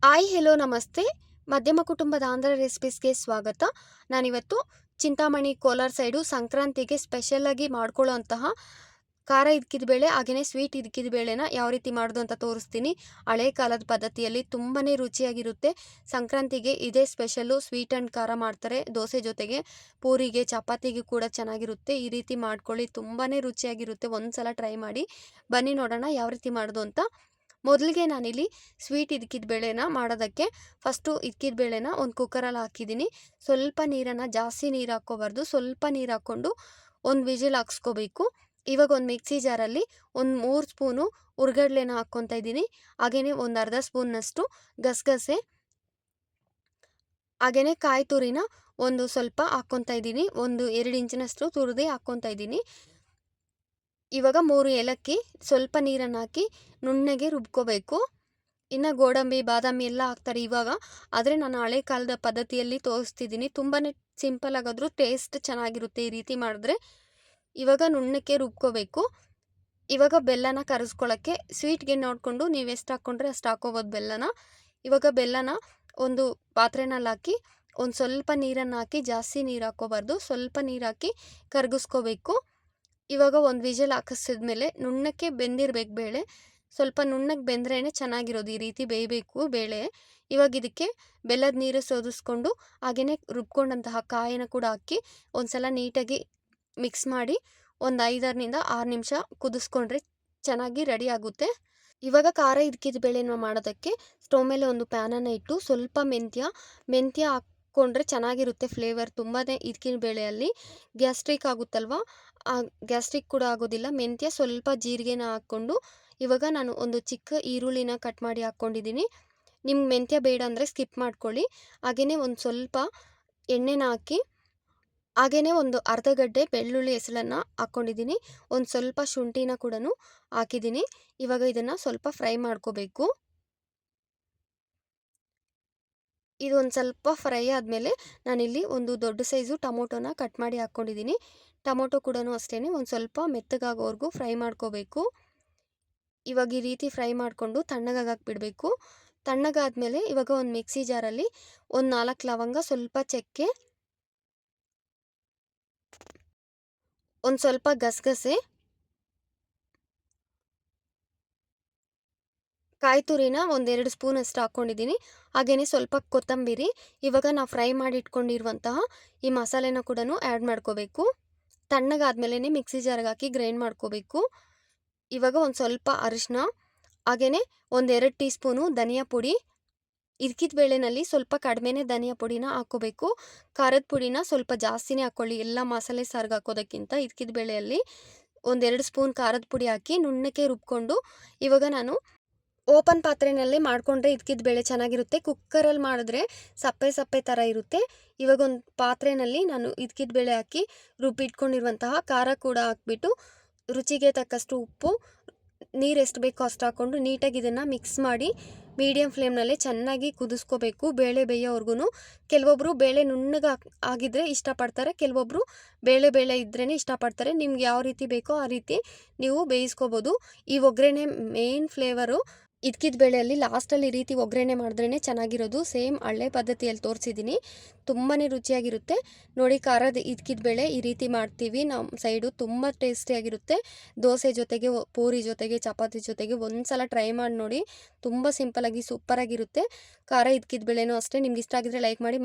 Hi hello ನಮಸ್ತೆ. ಮಧ್ಯಮ ಕುಟುಂಬದ ಆಂಧ್ರ ರೆಸಿಪೀಸ್ಗೆ ಸ್ವಾಗತ. ನಾನಿವತ್ತು ಚಿಂತಾಮಣಿ ಕೋಲಾರ ಸೈಡು ಸಂಕ್ರಾಂತಿಗೆ ಸ್ಪೆಷಲಾಗಿ ಮಾಡ್ಕೊಳ್ಳೋಂತಹ ಖಾರ ಇದ್ಕಿದ ಬೇಳೆ ಹಾಗೆಯೇ ಸ್ವೀಟ್ ಇದ್ಕಿದ ಬೇಳೆನ ಯಾವ ರೀತಿ ಮಾಡೋದು ಅಂತ ತೋರಿಸ್ತೀನಿ. ಹಳೆ ಕಾಲದ ಪದ್ಧತಿಯಲ್ಲಿ ತುಂಬಾ ರುಚಿಯಾಗಿರುತ್ತೆ. ಸಂಕ್ರಾಂತಿಗೆ ಇದೇ ಸ್ಪೆಷಲ್ಲು. ಸ್ವೀಟ್ ಆ್ಯಂಡ್ ಖಾರ ಮಾಡ್ತಾರೆ. ದೋಸೆ ಜೊತೆಗೆ, ಪೂರಿಗೆ, ಚಪಾತಿಗೆ ಕೂಡ ಚೆನ್ನಾಗಿರುತ್ತೆ. ಈ ರೀತಿ ಮಾಡ್ಕೊಳ್ಳಿ, ತುಂಬಾ ರುಚಿಯಾಗಿರುತ್ತೆ. ಒಂದು ಸಲ ಟ್ರೈ ಮಾಡಿ. ಬನ್ನಿ ನೋಡೋಣ ಯಾವ ರೀತಿ ಮಾಡೋದು ಅಂತ. ಮೊದಲಿಗೆ ನಾನಿಲ್ಲಿ ಸ್ವೀಟ್ ಇದ್ಕಿದ ಬೇಳೆನ ಮಾಡೋದಕ್ಕೆ ಫಸ್ಟು ಇದ್ಕಿದ ಬೇಳೆನ ಒಂದು ಕುಕ್ಕರಲ್ಲಿ ಹಾಕಿದ್ದೀನಿ. ಸ್ವಲ್ಪ ನೀರನ್ನು, ಜಾಸ್ತಿ ನೀರು ಹಾಕ್ಕೋಬಾರ್ದು, ಸ್ವಲ್ಪ ನೀರು ಹಾಕ್ಕೊಂಡು ಒಂದು ವಿಜಿಲ್ ಹಾಕ್ಸ್ಕೋಬೇಕು. ಇವಾಗ ಒಂದು ಮಿಕ್ಸಿ ಜಾರಲ್ಲಿ ಒಂದು 3 ಸ್ಪೂನು ಹುರ್ಗಡ್ಲೆನ ಹಾಕ್ಕೊತಾ ಇದ್ದೀನಿ. ಹಾಗೆಯೇ ಒಂದು ಅರ್ಧ ಸ್ಪೂನ್ನಷ್ಟು ಗಸಗಸೆ, ಹಾಗೆಯೇ ಕಾಯಿ ತುರಿನ ಒಂದು ಸ್ವಲ್ಪ ಹಾಕ್ಕೊತಾ ಇದ್ದೀನಿ. ಒಂದು 2 ಇಂಚಿನಷ್ಟು ತುರಿದು ಹಾಕ್ಕೊತಾ ಇದ್ದೀನಿ. ಇವಾಗ 3 ಏಲಕ್ಕಿ, ಸ್ವಲ್ಪ ನೀರನ್ನು ಹಾಕಿ ನುಣ್ಣಗೆ ರುಬ್ಕೋಬೇಕು. ಇನ್ನು ಗೋಡಂಬಿ, ಬಾದಾಮಿ ಎಲ್ಲ ಹಾಕ್ತಾರೆ ಇವಾಗ, ಆದರೆ ನಾನು ಹಳೆ ಕಾಲದ ಪದ್ಧತಿಯಲ್ಲಿ ತೋರಿಸ್ತಿದ್ದೀನಿ. ತುಂಬಾ ಸಿಂಪಲ್ ಆಗಾದರೂ ಟೇಸ್ಟ್ ಚೆನ್ನಾಗಿರುತ್ತೆ ಈ ರೀತಿ ಮಾಡಿದ್ರೆ. ಇವಾಗ ನುಣ್ಣಕ್ಕೆ ರುಬ್ಕೋಬೇಕು. ಇವಾಗ ಬೆಲ್ಲನ ಕರಗಿಸ್ಕೊಳ್ಳೋಕ್ಕೆ ಸ್ವೀಟ್ಗೆ ನೋಡಿಕೊಂಡು ನೀವು ಎಷ್ಟು ಹಾಕ್ಕೊಂಡ್ರೆ ಅಷ್ಟು ಹಾಕ್ಕೋಬೋದು ಬೆಲ್ಲನ. ಇವಾಗ ಬೆಲ್ಲನ ಒಂದು ಪಾತ್ರೆನಲ್ಲಿ ಹಾಕಿ ಒಂದು ಸ್ವಲ್ಪ ನೀರನ್ನು ಹಾಕಿ, ಜಾಸ್ತಿ ನೀರು ಹಾಕ್ಕೋಬಾರ್ದು, ಸ್ವಲ್ಪ ನೀರು ಹಾಕಿ ಕರಗಿಸ್ಕೋಬೇಕು. ಇವಾಗ ಒಂದು ವಿಜಲ್ ಹಾಕಿಸಿದ್ಮೇಲೆ ನುಣ್ಣಕ್ಕೆ ಬೆಂದಿರಬೇಕು ಬೇಳೆ. ಸ್ವಲ್ಪ ನುಣ್ಣಗೆ ಬೆಂದ್ರೇ ಚೆನ್ನಾಗಿರೋದು, ಈ ರೀತಿ ಬೇಯಬೇಕು ಬೇಳೆ. ಇವಾಗ ಇದಕ್ಕೆ ಬೆಲ್ಲದ ನೀರು ಸೋದಿಸ್ಕೊಂಡು ಹಾಗೆಯೇ ರುಬ್ಕೊಂಡಂತಹ ಕಾಯಿನ ಕೂಡ ಹಾಕಿ ಒಂದು ಸಲ ನೀಟಾಗಿ ಮಿಕ್ಸ್ ಮಾಡಿ ಒಂದು 5ರಿಂದ 6 ನಿಮಿಷ ಕುದಿಸ್ಕೊಂಡ್ರೆ ಚೆನ್ನಾಗಿ ರೆಡಿ ಆಗುತ್ತೆ. ಇವಾಗ ಖಾರ ಇದ್ಕಿದ ಬೇಳೆನ ಮಾಡೋದಕ್ಕೆ ಸ್ಟವ್ ಮೇಲೆ ಒಂದು ಪ್ಯಾನನ್ನು ಇಟ್ಟು ಸ್ವಲ್ಪ ಮೆಂತ್ಯ ಹಾಕ್ಕೊಂಡ್ರೆ ಚೆನ್ನಾಗಿರುತ್ತೆ ಫ್ಲೇವರ್. ತುಂಬಾ ಇದ್ಕಿನ ಬೇಳೆಯಲ್ಲಿ ಗ್ಯಾಸ್ಟ್ರಿಕ್ ಆಗುತ್ತಲ್ವ, ಗ್ಯಾಸ್ಟ್ರಿಕ್ ಕೂಡ ಆಗೋದಿಲ್ಲ. ಮೆಂತ್ಯ, ಸ್ವಲ್ಪ ಜೀರಿಗೆನ ಹಾಕ್ಕೊಂಡು ಇವಾಗ ನಾನು ಒಂದು ಚಿಕ್ಕ ಈರುಳ್ಳಿನ ಕಟ್ ಮಾಡಿ ಹಾಕ್ಕೊಂಡಿದ್ದೀನಿ. ನಿಮ್ಗೆ ಮೆಂತ್ಯ ಬೇಡ ಅಂದರೆ ಸ್ಕಿಪ್ ಮಾಡ್ಕೊಳ್ಳಿ. ಹಾಗೆಯೇ ಒಂದು ಸ್ವಲ್ಪ ಎಣ್ಣೆನ ಹಾಕಿ, ಹಾಗೆಯೇ ಒಂದು ಅರ್ಧ ಗಡ್ಡೆ ಬೆಳ್ಳುಳ್ಳಿ ಹೆಸಳನ್ನು ಹಾಕ್ಕೊಂಡಿದ್ದೀನಿ. ಒಂದು ಸ್ವಲ್ಪ ಶುಂಠಿನ ಕೂಡ ಹಾಕಿದ್ದೀನಿ. ಇವಾಗ ಇದನ್ನು ಸ್ವಲ್ಪ ಫ್ರೈ ಮಾಡ್ಕೋಬೇಕು. ಇದು ಒಂದು ಸ್ವಲ್ಪ ಫ್ರೈ ಆದಮೇಲೆ ನಾನಿಲ್ಲಿ ಒಂದು ದೊಡ್ಡ ಸೈಜು ಟೊಮೊಟೊನ ಕಟ್ ಮಾಡಿ ಹಾಕ್ಕೊಂಡಿದ್ದೀನಿ. ಟೊಮೊಟೊ ಕೂಡ ಅಷ್ಟೇ ಒಂದು ಸ್ವಲ್ಪ ಮೆತ್ತಗಾಗೋವರೆಗೂ ಫ್ರೈ ಮಾಡ್ಕೋಬೇಕು. ಇವಾಗ ಈ ರೀತಿ ಫ್ರೈ ಮಾಡಿಕೊಂಡು ತಣ್ಣಗಾಗಕ್ಕೆ ಬಿಡಬೇಕು. ತಣ್ಣಗಾದ್ಮೇಲೆ ಇವಾಗ ಒಂದು ಮಿಕ್ಸಿ ಜಾರಲ್ಲಿ ಒಂದು 4 ಲವಂಗ, ಸ್ವಲ್ಪ ಚಕ್ಕೆ, ಒಂದು ಸ್ವಲ್ಪ ಗಸಗಸೆ, ಕಾಯಿ ತುರಿನ ಒಂದು 2 ಸ್ಪೂನಷ್ಟು ಹಾಕ್ಕೊಂಡಿದ್ದೀನಿ. ಹಾಗೆಯೇ ಸ್ವಲ್ಪ ಕೊತ್ತಂಬರಿ. ಇವಾಗ ನಾವು ಫ್ರೈ ಮಾಡಿ ಇಟ್ಕೊಂಡಿರುವಂತಹ ಈ ಮಸಾಲೆನ ಕೂಡ ಆ್ಯಡ್ ಮಾಡ್ಕೋಬೇಕು. ತಣ್ಣಗಾದ್ಮೇಲೆ ಮಿಕ್ಸಿ ಜಾರ್ಗೆ ಹಾಕಿ ಗ್ರೈಂಡ್ ಮಾಡ್ಕೋಬೇಕು. ಇವಾಗ ಒಂದು ಸ್ವಲ್ಪ ಅರಿಶಿನ, ಹಾಗೆಯೇ ಒಂದು 2 ಟೀ ಸ್ಪೂನು ಧನಿಯಾ ಪುಡಿ. ಇದ್ಕಿದ ಬೇಳೆನಲ್ಲಿ ಸ್ವಲ್ಪ ಕಡಿಮೆನೇ ಧನಿಯಾ ಪುಡಿನ ಹಾಕ್ಕೋಬೇಕು. ಖಾರದ ಪುಡಿನ ಸ್ವಲ್ಪ ಜಾಸ್ತಿನೇ ಹಾಕ್ಕೊಳ್ಳಿ, ಎಲ್ಲ ಮಸಾಲೆ ಸಾರಿಗೆ ಹಾಕೋದಕ್ಕಿಂತ. ಇದ್ಕಿದ ಬೇಳೆಯಲ್ಲಿ ಒಂದು 2 ಸ್ಪೂನ್ ಖಾರದ ಪುಡಿ ಹಾಕಿ ನುಣ್ಣಕ್ಕೆ ರುಬ್ಕೊಂಡು, ಇವಾಗ ನಾನು ಓಪನ್ ಪಾತ್ರೆಯಲ್ಲಿ ಮಾಡಿಕೊಂಡ್ರೆ ಇದ್ಕಿದ ಬೇಳೆ ಚೆನ್ನಾಗಿರುತ್ತೆ. ಕುಕ್ಕರಲ್ಲಿ ಮಾಡಿದ್ರೆ ಸಪ್ಪೆ ಸಪ್ಪೆ ಥರ ಇರುತ್ತೆ. ಇವಾಗ ಒಂದು ಪಾತ್ರೆಯಲ್ಲಿ ನಾನು ಇದ್ಕಿದ ಬೇಳೆ ಹಾಕಿ ರುಬ್ಬಿಟ್ಕೊಂಡಿರುವಂತಹ ಖಾರ ಕೂಡ ಹಾಕ್ಬಿಟ್ಟು, ರುಚಿಗೆ ತಕ್ಕಷ್ಟು ಉಪ್ಪು, ನೀರು ಎಷ್ಟು ಬೇಕೋ ಅಷ್ಟು ಹಾಕ್ಕೊಂಡು ನೀಟಾಗಿ ಇದನ್ನು ಮಿಕ್ಸ್ ಮಾಡಿ ಮೀಡಿಯಮ್ ಫ್ಲೇಮ್ನಲ್ಲೇ ಚೆನ್ನಾಗಿ ಕುದಿಸ್ಕೋಬೇಕು ಬೇಳೆ ಬೇಯೋವರೆಗೂ. ಕೆಲವೊಬ್ಬರು ಬೇಳೆ ನುಣ್ಣಗೆ ಆಗಿದ್ದರೆ ಇಷ್ಟಪಡ್ತಾರೆ, ಕೆಲವೊಬ್ಬರು ಬೇಳೆ ಇದ್ರೇ ಇಷ್ಟಪಡ್ತಾರೆ. ನಿಮ್ಗೆ ಯಾವ ರೀತಿ ಬೇಕೋ ಆ ರೀತಿ ನೀವು ಬೇಯಿಸ್ಕೋಬೋದು. ಈ ಒಗ್ಗರಣೆ ಮೇನ್ ಫ್ಲೇವರು ಇದ್ಕಿದ ಬೇಳೆಯಲ್ಲಿ ಲಾಸ್ಟಲ್ಲಿ ಈ ರೀತಿ ಒಗ್ಗರಣೆ ಮಾಡಿದ್ರೇ ಚೆನ್ನಾಗಿರೋದು. ಸೇಮ್ ಹಳೆ ಪದ್ಧತಿಯಲ್ಲಿ ತೋರಿಸಿದ್ದೀನಿ, ತುಂಬಾ ರುಚಿಯಾಗಿರುತ್ತೆ. ನೋಡಿ, ಖಾರದ ಇದ್ಕಿದ ಬೇಳೆ ಈ ರೀತಿ ಮಾಡ್ತೀವಿ ನಮ್ಮ ಸೈಡು, ತುಂಬ ಟೇಸ್ಟಿಯಾಗಿರುತ್ತೆ. ದೋಸೆ ಜೊತೆಗೆ, ಪೂರಿ ಜೊತೆಗೆ, ಚಪಾತಿ ಜೊತೆಗೆ ಒಂದು ಸಲ ಟ್ರೈ ಮಾಡಿ ನೋಡಿ. ತುಂಬ ಸಿಂಪಲಾಗಿ ಸೂಪರಾಗಿರುತ್ತೆ. ಖಾರ ಇದ್ಕಿದ ಬೇಳೆನೂ ಅಷ್ಟೇ. ನಿಮ್ಗೆ ಇಷ್ಟ ಆಗಿದ್ರೆ ಲೈಕ್ ಮಾಡಿ.